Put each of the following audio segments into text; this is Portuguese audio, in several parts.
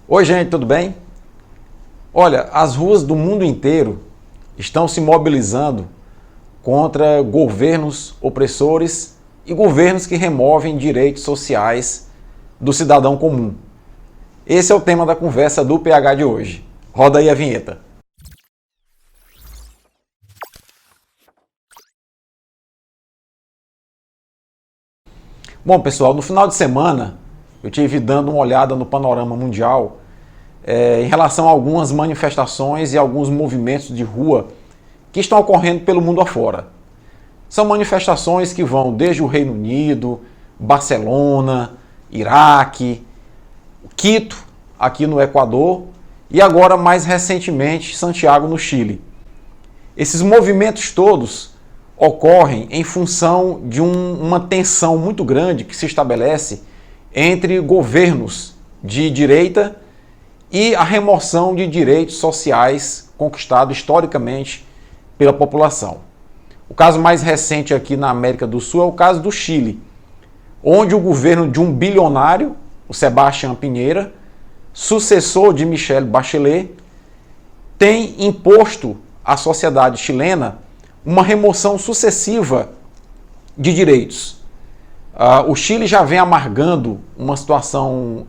Oi, gente, tudo bem? Olha, as ruas do mundo inteiro estão se mobilizando contra governos opressores e governos que removem direitos sociais do cidadão comum. Esse é o tema da conversa do PH de hoje. Roda aí a vinheta. Bom, pessoal, no final de semana eu tive dando uma olhada no panorama mundial em relação a algumas manifestações e alguns movimentos de rua que estão ocorrendo pelo mundo afora. São manifestações que vão desde o Reino Unido, Barcelona, Iraque, Quito, aqui no Equador, e agora mais recentemente Santiago, no Chile. Esses movimentos todos ocorrem em função de uma tensão muito grande que se estabelece entre governos de direita e a remoção de direitos sociais conquistados historicamente pela população. O caso mais recente aqui na América do Sul é o caso do Chile, onde o governo de um bilionário, o Sebastián Piñera, sucessor de Michelle Bachelet, tem imposto à sociedade chilena uma remoção sucessiva de direitos. O Chile já vem amargando uma situação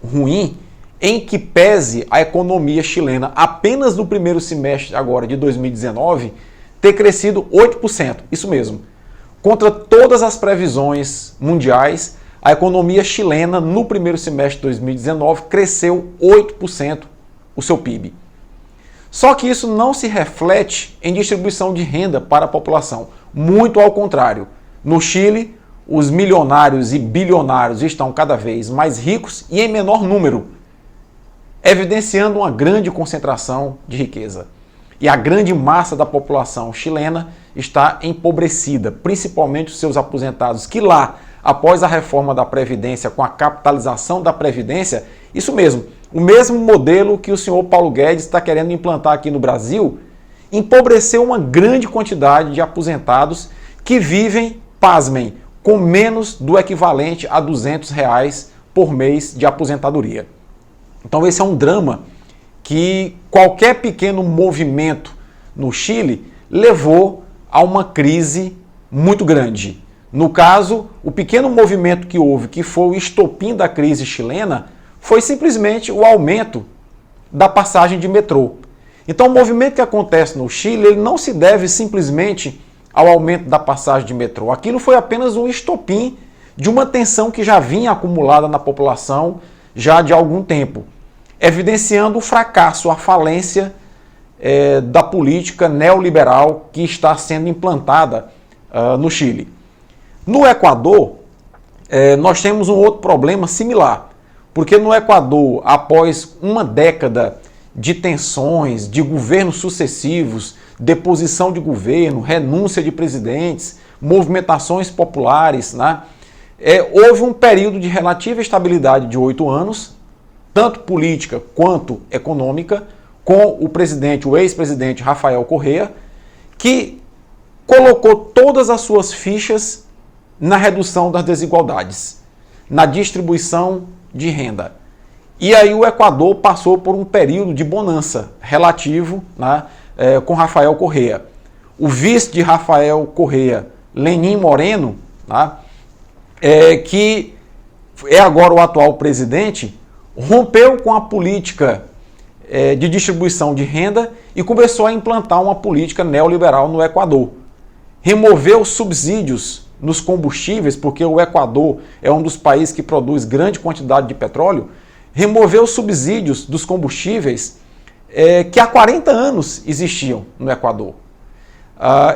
ruim em que pese a economia chilena apenas no primeiro semestre agora de 2019 ter crescido 8%, isso mesmo. Contra todas as previsões mundiais, a economia chilena no primeiro semestre de 2019 cresceu 8% o seu PIB. Só que isso não se reflete em distribuição de renda para a população. Muito ao contrário. No Chile, os milionários e bilionários estão cada vez mais ricos e em menor número, evidenciando uma grande concentração de riqueza. E a grande massa da população chilena está empobrecida, principalmente os seus aposentados, que lá, após a reforma da Previdência, com a capitalização da Previdência, isso mesmo, o mesmo modelo que o senhor Paulo Guedes está querendo implantar aqui no Brasil, empobreceu uma grande quantidade de aposentados que vivem, pasmem, com menos do equivalente a R$200 por mês de aposentadoria. Então esse é um drama que qualquer pequeno movimento no Chile levou a uma crise muito grande. No caso, o pequeno movimento que houve, que foi o estopim da crise chilena, foi simplesmente o aumento da passagem de metrô. Então o movimento que acontece no Chile ele não se deve simplesmente ao aumento da passagem de metrô. Aquilo foi apenas um estopim de uma tensão que já vinha acumulada na população já de algum tempo, evidenciando o fracasso, a falência da política neoliberal que está sendo implantada no Chile. No Equador, nós temos um outro problema similar, porque no Equador, após uma década de tensões, de governos sucessivos, deposição de governo, renúncia de presidentes, movimentações populares, né? Houve um período de relativa estabilidade de 8 anos, tanto política quanto econômica, com o presidente, o ex-presidente Rafael Correa, que colocou todas as suas fichas na redução das desigualdades, na distribuição de renda. E aí o Equador passou por um período de bonança relativo, né, com Rafael Correa. O vice de Rafael Correa, Lenín Moreno, né, que é agora o atual presidente, rompeu com a política de distribuição de renda e começou a implantar uma política neoliberal no Equador. Removeu subsídios nos combustíveis, porque o Equador é um dos países que produz grande quantidade de petróleo, removeu subsídios dos combustíveis que há 40 anos existiam no Equador.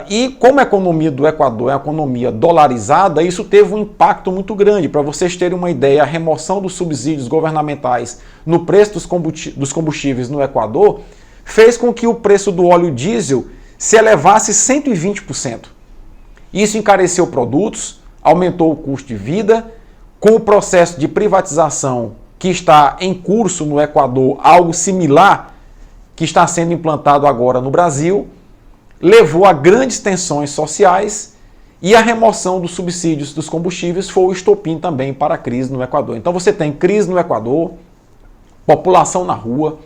E como a economia do Equador é uma economia dolarizada, isso teve um impacto muito grande. Para vocês terem uma ideia, a remoção dos subsídios governamentais no preço dos combustíveis no Equador fez com que o preço do óleo diesel se elevasse 120%. Isso encareceu produtos, aumentou o custo de vida. Com o processo de privatização que está em curso no Equador, algo similar que está sendo implantado agora no Brasil, levou a grandes tensões sociais e a remoção dos subsídios dos combustíveis foi o estopim também para a crise no Equador. Então você tem crise no Equador, população na rua,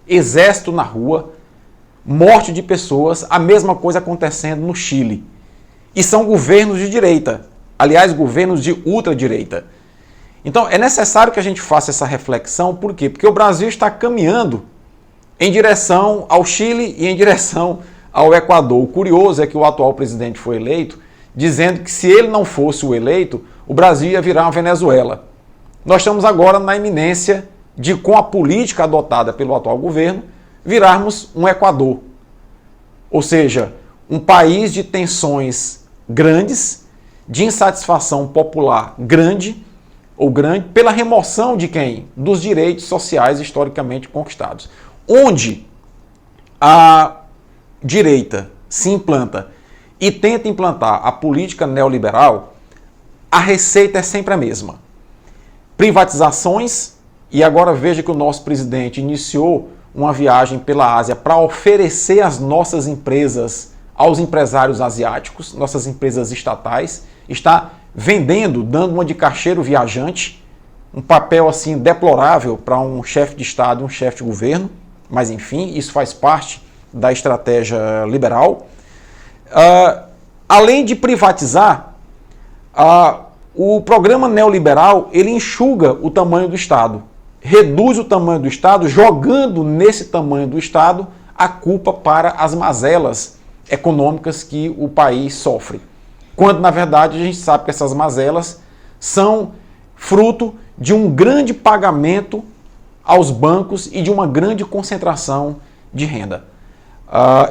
exército na rua, morte de pessoas, a mesma coisa acontecendo no Chile. E são governos de direita, aliás, governos de ultradireita. Então é necessário que a gente faça essa reflexão, por quê? Porque o Brasil está caminhando em direção ao Chile e em direção ao Equador. O curioso é que o atual presidente foi eleito dizendo que se ele não fosse o eleito, o Brasil ia virar uma Venezuela. Nós estamos agora na iminência de, com a política adotada pelo atual governo, virarmos um Equador. Ou seja, um país de tensões grandes, de insatisfação popular grande, pela remoção de quem? Dos direitos sociais historicamente conquistados. Onde a direita se implanta e tenta implantar a política neoliberal, a receita é sempre a mesma. Privatizações, e agora veja que o nosso presidente iniciou uma viagem pela Ásia para oferecer as nossas empresas aos empresários asiáticos, nossas empresas estatais, está vendendo, dando uma de caixeiro viajante, um papel assim deplorável para um chefe de Estado e um chefe de governo, mas enfim, isso faz parte da estratégia liberal. Além de privatizar, o programa neoliberal ele enxuga o tamanho do Estado, reduz o tamanho do Estado, jogando nesse tamanho do Estado a culpa para as mazelas econômicas que o país sofre. Quando, na verdade, a gente sabe que essas mazelas são fruto de um grande pagamento aos bancos e de uma grande concentração de renda.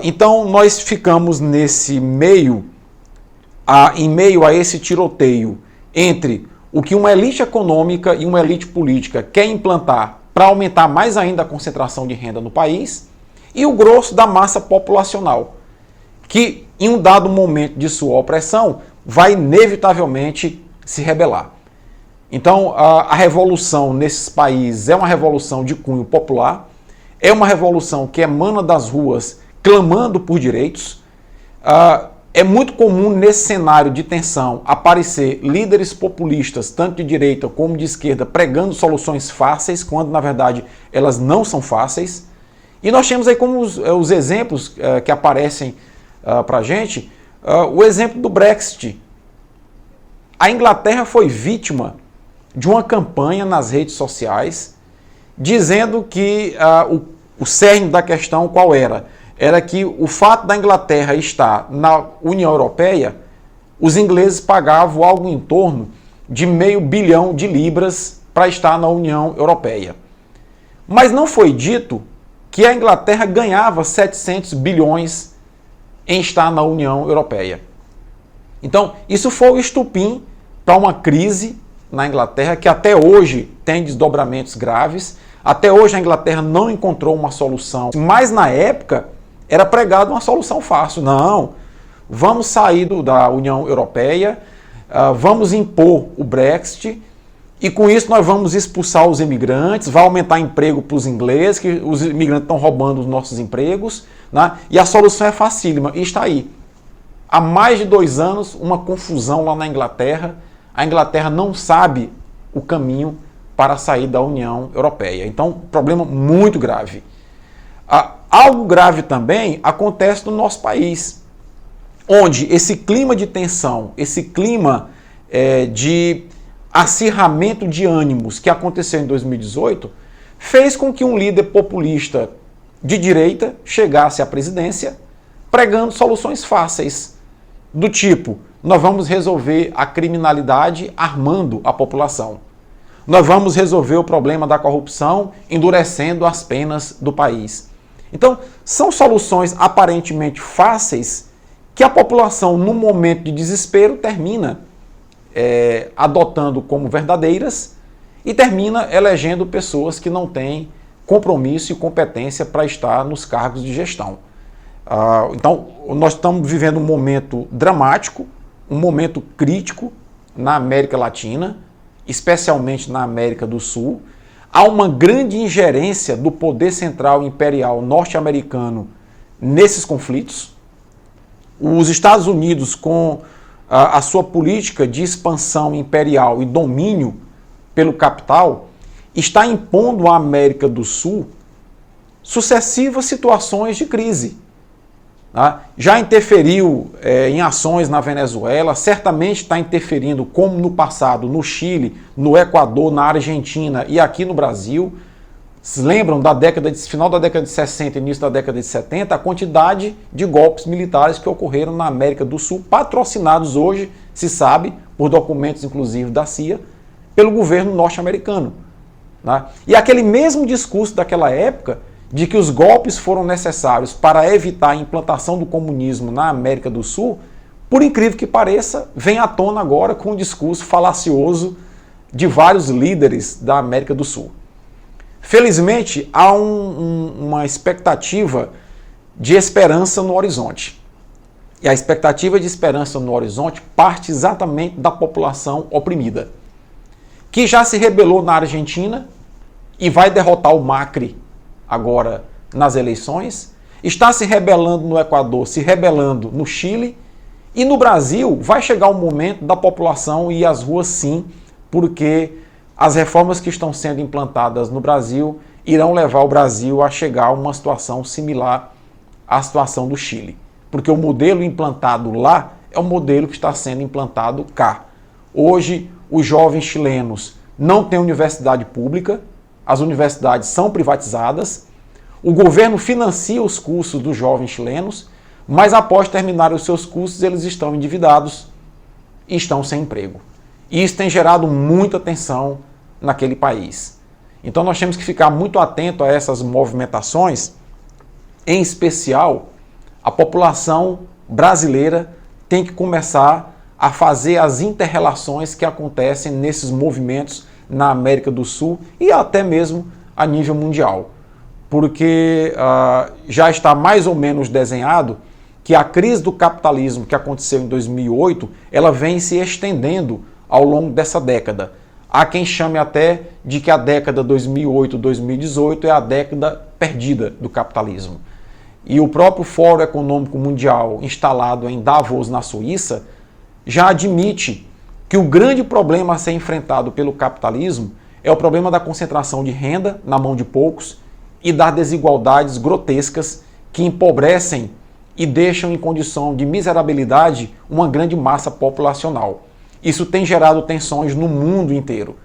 Então, nós ficamos nesse meio, em meio a esse tiroteio entre o que uma elite econômica e uma elite política quer implantar para aumentar mais ainda a concentração de renda no país e o grosso da massa populacional, que em um dado momento de sua opressão vai inevitavelmente se rebelar. Então, a revolução nesses países é uma revolução de cunho popular, é uma revolução que emana das ruas clamando por direitos. É muito comum nesse cenário de tensão aparecer líderes populistas, tanto de direita como de esquerda, pregando soluções fáceis, quando na verdade elas não são fáceis. E nós temos aí como os exemplos que aparecem para a gente, o exemplo do Brexit. A Inglaterra foi vítima de uma campanha nas redes sociais dizendo que o cerne da questão qual era? Era que o fato da Inglaterra estar na União Europeia, os ingleses pagavam algo em torno de $500 milhão para estar na União Europeia. Mas não foi dito que a Inglaterra ganhava 700 bilhões em estar na União Europeia. Então, isso foi o estupim para uma crise na Inglaterra que até hoje tem desdobramentos graves. Até hoje a Inglaterra não encontrou uma solução, mas na época era pregado uma solução fácil. Não, vamos sair da União Europeia, vamos impor o Brexit e com isso nós vamos expulsar os imigrantes, vai aumentar emprego para os ingleses, que os imigrantes estão roubando os nossos empregos, né? E a solução é facílima, e está aí. Há mais de 2 anos, uma confusão lá na Inglaterra, a Inglaterra não sabe o caminho para sair da União Europeia. Então, problema muito grave. Algo grave também acontece no nosso país, onde esse clima de tensão, esse clima de acirramento de ânimos que aconteceu em 2018, fez com que um líder populista de direita chegasse à presidência pregando soluções fáceis, do tipo, nós vamos resolver a criminalidade armando a população. Nós vamos resolver o problema da corrupção endurecendo as penas do país. Então, são soluções aparentemente fáceis que a população, no momento de desespero, termina adotando como verdadeiras e termina elegendo pessoas que não têm compromisso e competência para estar nos cargos de gestão. Então, nós estamos vivendo um momento dramático, um momento crítico na América Latina, especialmente na América do Sul. Há uma grande ingerência do poder central imperial norte-americano nesses conflitos. Os Estados Unidos, com a sua política de expansão imperial e domínio pelo capital, está impondo à América do Sul sucessivas situações de crise. Tá? Já interferiu em ações na Venezuela, certamente está interferindo, como no passado, no Chile, no Equador, na Argentina e aqui no Brasil. Se lembram final da década de 60 e início da década de 70, a quantidade de golpes militares que ocorreram na América do Sul, patrocinados hoje, se sabe, por documentos inclusive da CIA, pelo governo norte-americano. Né? E aquele mesmo discurso daquela época, de que os golpes foram necessários para evitar a implantação do comunismo na América do Sul, por incrível que pareça, vem à tona agora com um discurso falacioso de vários líderes da América do Sul. Felizmente, há uma expectativa de esperança no horizonte. E a expectativa de esperança no horizonte parte exatamente da população oprimida, que já se rebelou na Argentina e vai derrotar o Macri agora nas eleições, está se rebelando no Equador, se rebelando no Chile, e no Brasil vai chegar o momento da população ir às ruas sim, porque as reformas que estão sendo implantadas no Brasil irão levar o Brasil a chegar a uma situação similar à situação do Chile. Porque o modelo implantado lá é o modelo que está sendo implantado cá. Hoje, os jovens chilenos não têm universidade pública, as universidades são privatizadas, o governo financia os cursos dos jovens chilenos, mas após terminar os seus cursos, eles estão endividados e estão sem emprego. E isso tem gerado muita tensão naquele país. Então nós temos que ficar muito atento a essas movimentações, em especial a população brasileira tem que começar a fazer as inter-relações que acontecem nesses movimentos na América do Sul e até mesmo a nível mundial. Porque já está mais ou menos desenhado que a crise do capitalismo que aconteceu em 2008, ela vem se estendendo ao longo dessa década. Há quem chame até de que a década 2008-2018 é a década perdida do capitalismo. E o próprio Fórum Econômico Mundial, instalado em Davos, na Suíça, já admite que o grande problema a ser enfrentado pelo capitalismo é o problema da concentração de renda na mão de poucos e das desigualdades grotescas que empobrecem e deixam em condição de miserabilidade uma grande massa populacional. Isso tem gerado tensões no mundo inteiro.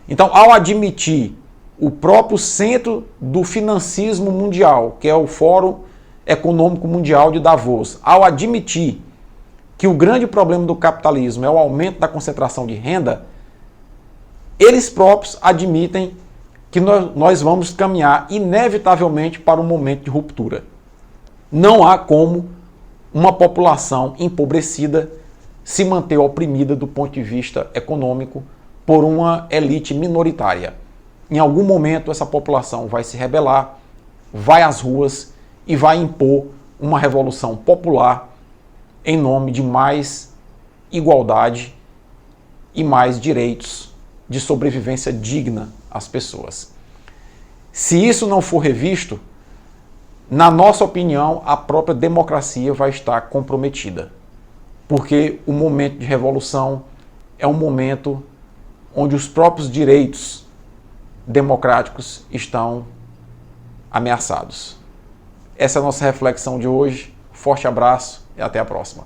Então, ao admitir o próprio centro do financismo mundial, que é o Fórum Econômico Mundial de Davos, ao admitir que o grande problema do capitalismo é o aumento da concentração de renda, eles próprios admitem que nós vamos caminhar inevitavelmente para um momento de ruptura. Não há como uma população empobrecida se manter oprimida do ponto de vista econômico por uma elite minoritária. Em algum momento essa população vai se rebelar, vai às ruas e vai impor uma revolução popular em nome de mais igualdade e mais direitos de sobrevivência digna às pessoas. Se isso não for revisto, na nossa opinião, a própria democracia vai estar comprometida. Porque o momento de revolução é um momento onde os próprios direitos democráticos estão ameaçados. Essa é a nossa reflexão de hoje. Forte abraço e até a próxima.